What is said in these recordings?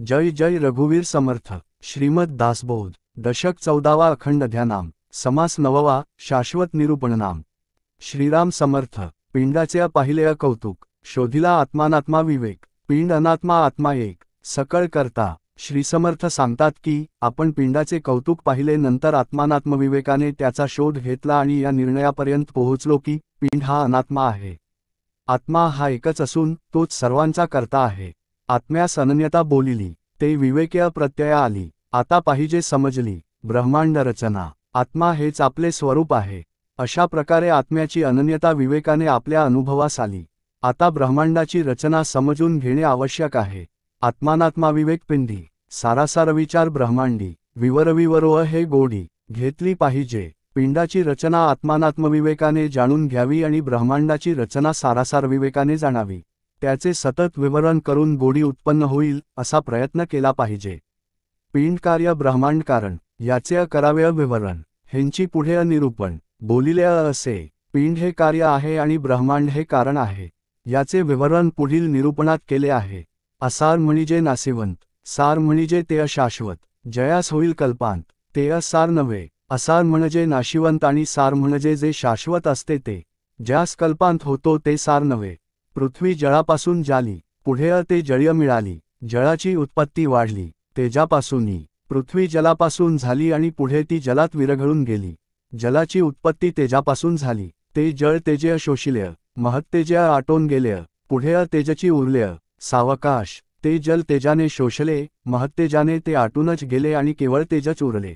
जय जय रघुवीर समर्थ। श्रीमद दासबोध दशक 14वा अखंड ध्यानाम समास 9वा शाश्वत निरूपणनाम। श्रीराम समर्थ। पिंडाचे पाहिले कौतुक शोधिला आत्मानात्मा विवेक, पिंड अनात्मा आत्मा एक सकळ करता। श्री समर्थ सांगतात की आपण पिंडाचे कौतुक पाहिले नंतर आत्मानात्मविवेकाने त्याचा शोध घेतला आणि या निर्णयापर्यंत पोहोचलो की पिंड हा अनात्मा आहे, आत्मा हा एकच असून तोच सर्वांचा करता आहे। आत्म्यास अनन्यता बोलिली ते विवेक्य प्रत्यय आली, आता पाहिजे समजली ब्रह्मांड रचना। आत्मा हेच आपले स्वरूप आहे, अशा प्रकारे आत्म्याची अनन्यता विवेकाने आपल्या अनुभवास आली। आता ब्रह्मांडाची रचना समजून घेणे आवश्यक आहे। आत्मानात्मा विवेक पिंडी, सारासार विचार ब्रह्मांडी, विवरविवरो हे गोडी घेतली पाहिजे। पिंडाची रचना आत्मानात्मविवेकाने जाणून घ्यावी आणि ब्रह्मांडाची रचना सारासार विवेकाने जाणावी। त्याचे सतत विवरण करून गोडी उत्पन्न होईल असा प्रयत्न केला पाहिजे। पिंड कार्य ब्रह्मांड कारण याचे करावे विवरण, ह्यांची पुढे निरूपण बोलिले असे। पिंड हे कार्य आहे आणि ब्रह्मांड हे कारण आहे, याचे विवरण पुढील निरूपणात केले आहे। असार म्हणजे नासिवंत, सार म्हणजे ते अशाश्वत, जयास होईल कल्पांत ते असार नव्हे। असार म्हणजे नाशिवंत आणि सार म्हणजे जे शाश्वत असते ते, ज्यास कल्पांत होतो ते सार नव्हे। पृथ्वी जळापासून जाली, पुढे ते जळीय मिळाली, जळाची उत्पत्ती वाढली तेजापासूनी। पृथ्वी जलापासून झाली आणि पुढे ती जलात विरघळून गेली, जलाची उत्पत्ती तेजापासून झाली। ते जळ तेजे शोषिले, महत्तेजे आटोन गेले, पुढे तेजची उरले सावकाश। ते जल तेजाने शोषले, महत्तेजाने ते आटूनच गेले आणि केवळ तेजच उरले।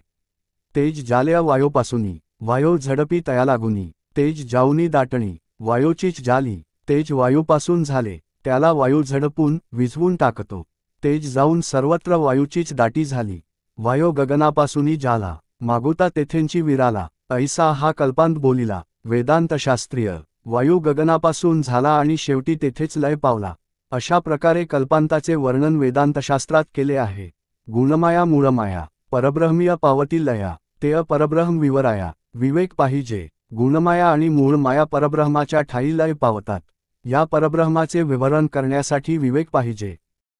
तेज जाले वायोपासूनी, वायो झडपी तया लागुनी, तेज जाऊनी दाटणी, वायोचीच जाली। तेज वायूपासून झाले, त्याला वायू झडपून विझवून टाकतो। तेज जाऊन सर्वत्र वायूचीच दाटी झाली, वायो गगनापासूनी जाला, मागुता तेथेंची विराला। ऐसा हा कल्पांत बोलिला वेदांतशास्त्रीय। वायू गगनापासून झाला आणि शेवटी तेथेच लय पावला, अशा प्रकारे कल्पांताचे वर्णन वेदांतशास्त्रात केले आहे। गुणमाया मूळमाया, परब्रह्मीय पावती लया, ते अपरब्रह्म विवराया। विवेक पाहिजे, गुणमाया आणि मूळ माया परब्रह्माच्या ठाई लय पावतात, या परब्रह्माचे विवरण करण्यासाठी विवेक पाहिजे।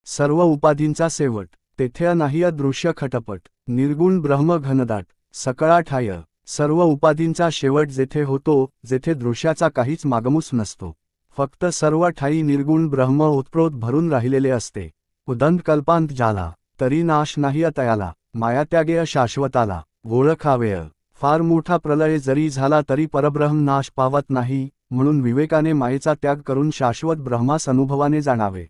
सर्व उपाधींचा शेवट, तेथे नाही दृश्य खटपट, निर्गुण ब्रह्म घनदाट सकळा ठाय। सर्व उपाधींचा शेवट जेथे होतो, जेथे दृश्याचा काहीच मागमूस नसतो, फक्त सर्व ठाई निर्गुण ब्रह्म उत्प्रोत भरून राहिलेले असते। उदंत कल्पांत जाला, तरी नाश नाही तयाला, मायात्यागे शाश्वताला ओळखावेय। फार मोठा प्रलय जरी झाला तरी परब्रह्म नाश पावत नाही, म्हणून विवेकाने मायेचा त्याग करून शाश्वत ब्रह्मास अनुभवाने जाणावे।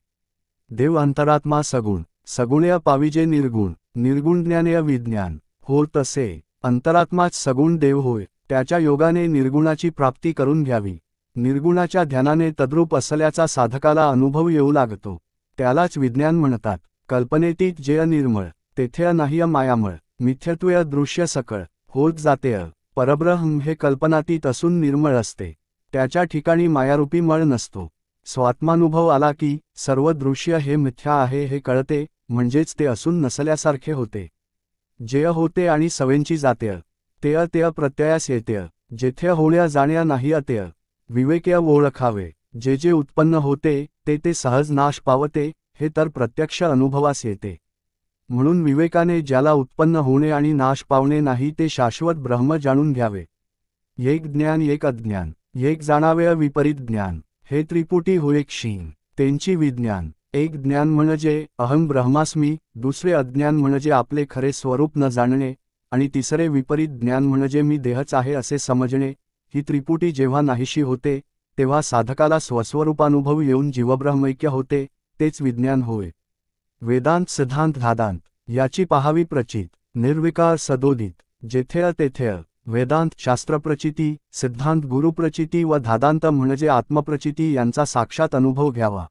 देव अंतरात्मा सगुण, सगुणेय पाविजे निर्गुण, निर्गुण ज्ञानेय विज्ञान हो तसे। अंतरात्माच सगुण देव होय, त्याच्या योगाने निर्गुणाची प्राप्ती करून घ्यावी। निर्गुणाच्या ध्यानाने तद्रूप असल्याचा साधकाला अनुभव येऊ लागतो, त्यालाच विज्ञान म्हणतात। कल्पनेतीत जे निर्मळ, तेथे नाही मायामळ, मिथ्यत्वय दृश्य सकळ होत जातेय। परब्रह्म हे कल्पनातीत असून निर्मळ असते, त्याच्या ठिकाणी मायारूपी मळ नसतो। स्वात्मानुभव आला की सर्व दृश्य हे मिथ्या आहे हे कळते, म्हणजेच ते असून नसल्यासारखे होते। जे होते आणि सवेंची जातेय, ते प्रत्ययास येतेय, जेथे होण्या जाण्या नाही अतेय। विवेक्य ओळखावे, जे जे उत्पन्न होते ते सहज नाश पावते, हे तर प्रत्यक्ष अनुभवास येते। म्हणून विवेकाने ज्याला उत्पन्न होणे आणि नाश पावणे नाही ते शाश्वत ब्रह्म जाणून घ्यावे। एक ज्ञान एक अज्ञान, एक जाणावे विपरीत ज्ञान, हे त्रिपुटी होय क्षीण त्यांची विज्ञान। एक ज्ञान म्हणजे अहम ब्रह्मास्मी, दुसरे अज्ञान म्हणजे आपले खरे स्वरूप न जाणणे, आणि तिसरे विपरीत ज्ञान म्हणजे मी देहच आहे असे समजणे। ही त्रिपुटी जेव्हा नाहीशी होते, तेव्हा साधकाला स्वस्वरूपानुभव येऊन जीवब्रह्मैक्य होते, तेच विज्ञान होय। वेदांत सिद्धांत धादांत याची पाहावी प्रचित, निर्विकार सदोदित जेथे तेथे। वेदांत शास्त्रप्रचिती, सिद्धांत गुरुप्रचिती व धादांत म्हणजे आत्मप्रचिती यांचा साक्षात अनुभव घ्यावा।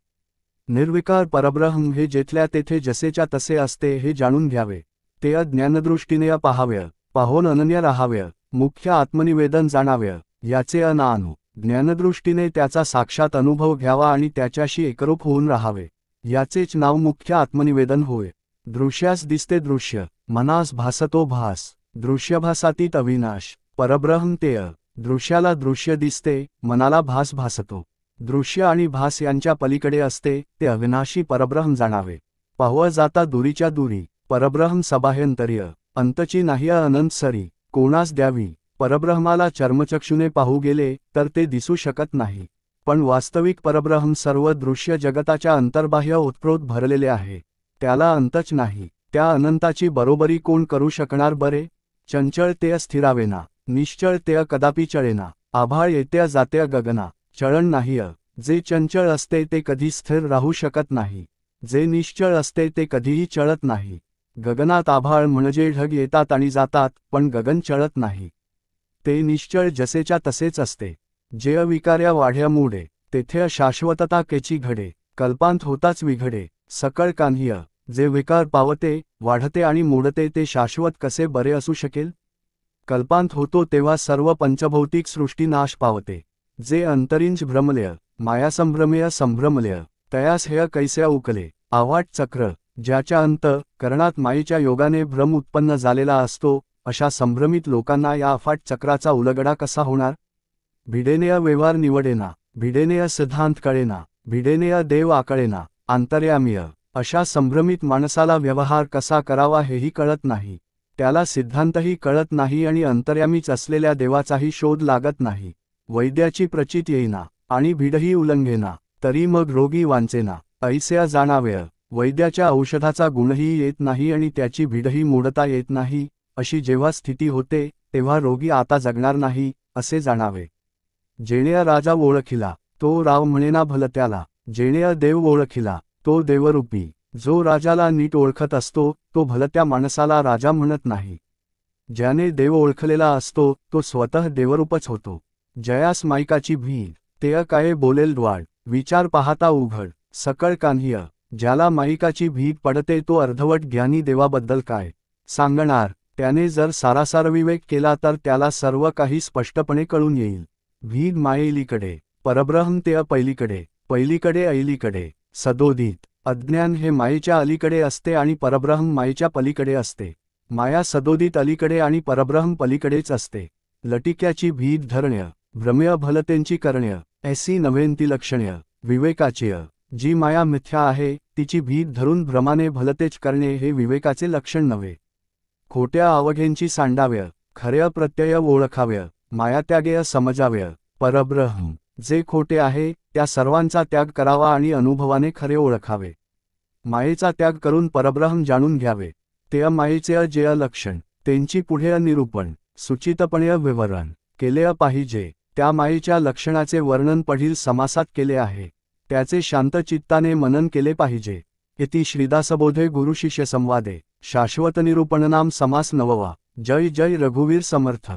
निर्विकार परब्रह्म हे जेथल्या तेथे जसेच्या तसे असते हे जाणून घ्यावे, ते ज्ञानदृष्टीने पाहावे, पाहून अनन्य राहावे, मुख्य आत्मनिवेदन जाणावे। याचे अनानु ज्ञानदृष्टीने त्याचा साक्षात अनुभव घ्यावा आणि त्याच्याशी एकरूप होऊन राहावे, याचेच नाव मुख्य आत्मनिवेदन होय। दृश्यास दिसते दृश्य, मनास भासतो भास, दृश्यभासातीत अविनाश परब्रह्म तेय। दृश्याला दृश्य दिसते, मनाला भास भासतो, दृश्य आणि भास यांच्या पलीकडे असते ते अविनाशी परब्रह्म जाणावे। पाहवा जाता दुरीच्या दुरी परब्रह्म सबाह्यंतर्य अंतची नाही अनंत सरी कोणास द्यावी. परब्रह्माला चर्मचक्षुने पाहू गेले तर ते दिसू शकत नाही, पण वास्तविक परब्रह्म सर्व दृश्य जगताच्या अंतर्बाह्य ओतप्रोत भरलेले आहे. त्याला अंतच नाही. त्या अनंताची बरोबरी कोण करू शकणार बरे. चंचळ ते स्थिरावेना निश्चळ ते कदापि चळेना. आभाळ येत्या जात्या गगना चळण नाहीय. जे चंचळ असते ते कधी स्थिर राहू शकत नाही, जे निश्चळ असते ते कधीही चळत नाही. गगनात आभाळ म्हणजे ढग येतात आणि जातात, पण गगन चळत नाही. ते निश्चळ जसेच्या तसेच असते. जे अविकार्या वाढ्या मूढे तेथे अशाश्वतता केची घडे. कल्पांत होताच विघडे सकळ कान्ह्य. जे विकार पावते वाढते आणि मूडते ते शाश्वत कसे बरे असू शकेल. कल्पांत होतो तेव्हा सर्व पंचभौतिक सृष्टी नाश पावते. जे अंतरिंच भ्रमलय मायासंभ्रमेय संभ्रमलय तयास हेय कैस्या उकले. आव्हाट चक्र ज्याच्या अंत करणात मायेच्या योगाने भ्रम उत्पन्न झालेला असतो, अशा संभ्रमित लोकांना या अफाट चक्राचा उलगडा कसा होणार. भिडेनेय व्यवहार निवडेना भिडेनेय सिद्धांत कळेना भिडेनेय देव आकळेना आंतर्यामीय. अशा संभ्रमित माणसाला व्यवहार कसा करावा हेही कळत नाही. त्याला सिद्धांतही कळत नाही आणि अंतर्यामीच असलेल्या देवाचाही शोध लागत नाही. वैद्याची प्रचित येईना आणि भिडही उल्लंघेना, तरी मग रोगी वांचेना ऐस्या जाणावेय. वैद्याच्या औषधाचा गुणही येत नाही आणि त्याची भिडही मोडता येत नाही, अशी जेव्हा स्थिती होते तेव्हा रोगी आता जगणार नाही असे जाणावे. जेणे राजा ओळखिला तो राव म्हणेना भलत्याला. जेणे देव ओळखिला तो देवरूपी. जो राजाला नीट ओळखत असतो तो भलत्या माणसाला राजा म्हणत नाही. ज्याने देव ओळखलेला असतो तो स्वतः देवरूपच होतो. जयास माईकाची भीड ते काय बोलेल द्वाड. विचार पाहता उघड सकळ कान्ह्य. ज्याला माईकाची भीड पडते तो अर्धवट ज्ञानी देवाबद्दल काय सांगणार. त्याने जर सारासार विवेक केला तर त्याला सर्व काही स्पष्टपणे कळून येईल. भीड मायेलीकडे परब्रह्म ते पैलीकडे पैलीकडे ऐलीकडे सदोदित. अज्ञान हे मायेच्या अलीकडे असते आणि परब्रह्म मायेच्या पलीकडे असते. माया सदोदित अलीकडे आणि परब्रह्म पलीकडेच असते. लटिक्याची भीड धरण्य भ्रम्य भलतेंची करण्य ऐसी नव्हेंती लक्षण्य. विवेकाचेय जी माया मिथ्या आहे तिची भीड धरून भ्रमाने भलतेच करणे हे विवेकाचे लक्षण नव्हे. खोट्या अवघेंची सांडाव्य खऱ्या प्रत्यय ओळखाव्य. मायात्यागेय समजाव्य. परब्रह्म जे खोटे आहे त्या सर्वांचा त्याग करावा आणि अनुभवाने खरे ओळखावे. मायेचा त्याग करून परब्रह्म जाणून घ्यावे. ते मायेचे अजेय लक्षण त्यांची पुढे निरूपण सुचितपणे विवरण केले पाहिजे. त्या मायेच्या लक्षणाचे वर्णन पुढील समासात केले आहे. त्याचे शांत चित्ताने मनन केले पाहिजे. इति श्रीदासबोधे गुरुशिष्य संवादे शाश्वत निरूपणनाम समास नववा. जय जय रघुवीर समर्थ.